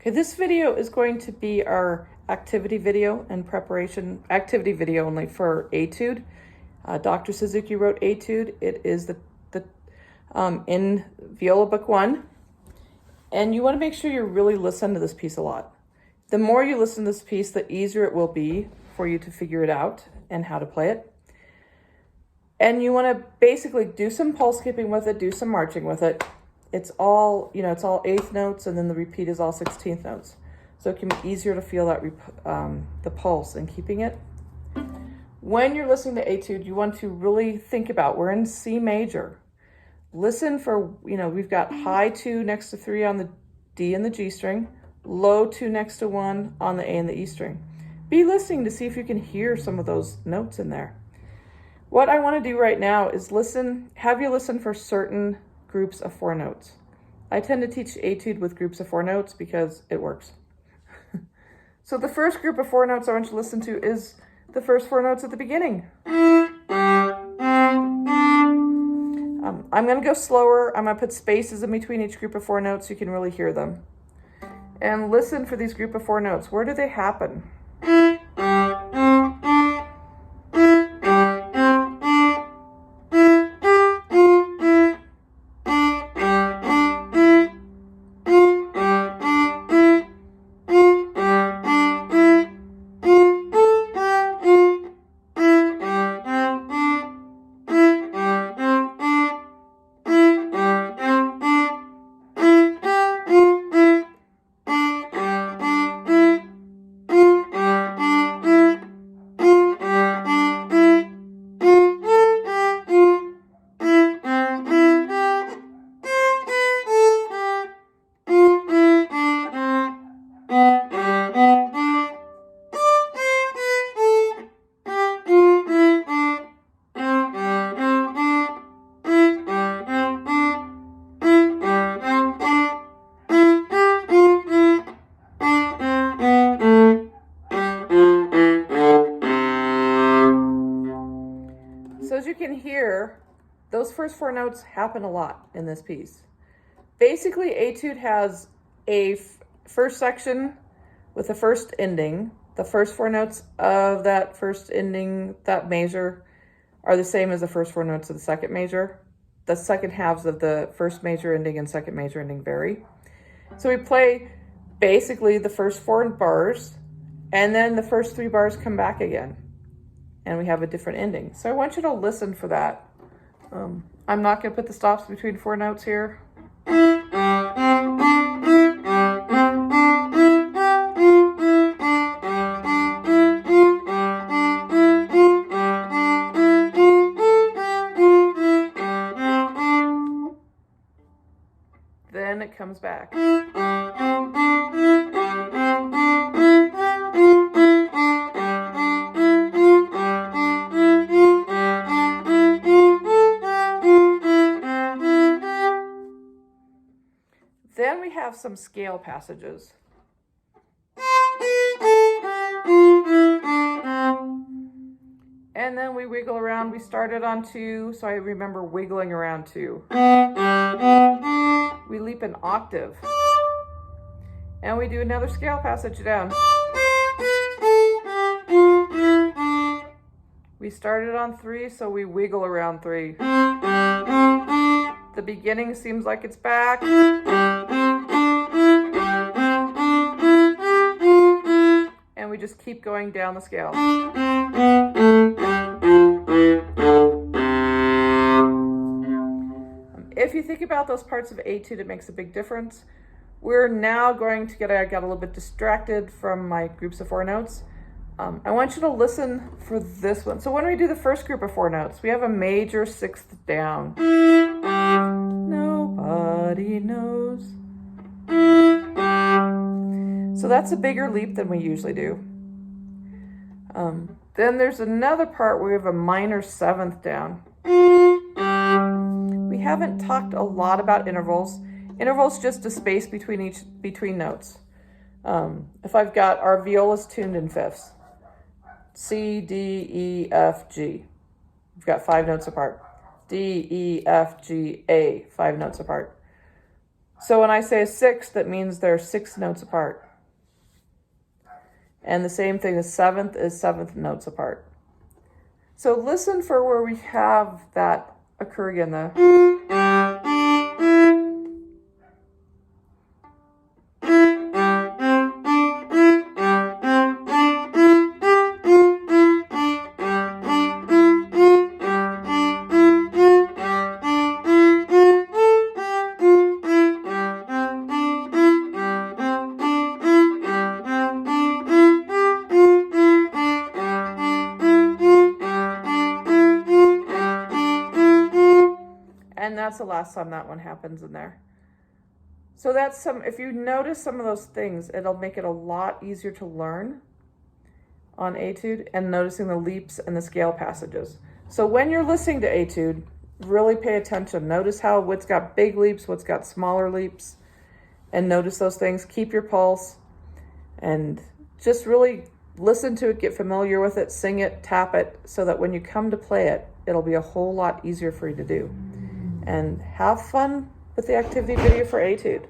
Okay, this video is going to be our activity video and preparation, activity video only for Etude. Dr. Suzuki wrote Etude. It is in Viola Book 1. And you want to make sure you really listen to this piece a lot. The more you listen to this piece, the easier it will be for you to figure it out and how to play it. And you want to basically do some pulse skipping with it, do some marching with it. It's all, it's all 8th notes, and then the repeat is all 16th notes. So it can be easier to feel that the pulse and keeping it. When you're listening to Etude, you want to really think about, we're in C major. Listen for, we've got high 2 next to 3 on the D and the G string, low 2 next to 1 on the A and the E string. Be listening to see if you can hear some of those notes in there. What I want to do right now is have you listen for certain groups of 4 notes. I tend to teach Etude with groups of 4 notes because it works. So the first group of 4 notes I want you to listen to is the first 4 notes at the beginning. I'm going to go slower. I'm going to put spaces in between each group of 4 notes so you can really hear them. And listen for these group of 4 notes. Where do they happen? So as you can hear, those first 4 notes happen a lot in this piece. Basically, Etude has a first section with a first ending. The first 4 notes of that first ending, that measure, are the same as the first 4 notes of the second measure. The second halves of the first major ending and second major ending vary. So we play basically the first 4 bars, and then the first 3 bars come back again. And we have a different ending. So I want you to listen for that. I'm not going to put the stops between 4 notes here. Then it comes back. Then we have some scale passages. And then we wiggle around. We started on 2, so I remember wiggling around 2. We leap an octave. And we do another scale passage down. We started on 3, so we wiggle around 3. The beginning seems like it's back. And we just keep going down the scale. If you think about those parts of Etude, it makes a big difference. We're now going to I got a little bit distracted from my groups of 4 notes. I want you to listen for this one. So when we do the first group of 4 notes, we have a major 6th down. Nobody knows. So that's a bigger leap than we usually do. Then there's another part where we have a minor 7th down. We haven't talked a lot about intervals. Intervals just a space between notes. If I've got our violas tuned in fifths, C, D, E, F, G. We've got 5 notes apart. D, E, F, G, A, 5 notes apart. So when I say a sixth, that means they're 6 notes apart. And the same thing as seventh is 7th notes apart. So listen for where we have that occur again. And that's the last time that one happens in there. So that's if you notice some of those things, it'll make it a lot easier to learn on Etude, and noticing the leaps and the scale passages. So when you're listening to Etude, really pay attention. Notice how what's got big leaps, what's got smaller leaps, and notice those things. Keep your pulse and just really listen to it, get familiar with it, sing it, tap it, so that when you come to play it, it'll be a whole lot easier for you to do. And have fun with the activity video for Etude.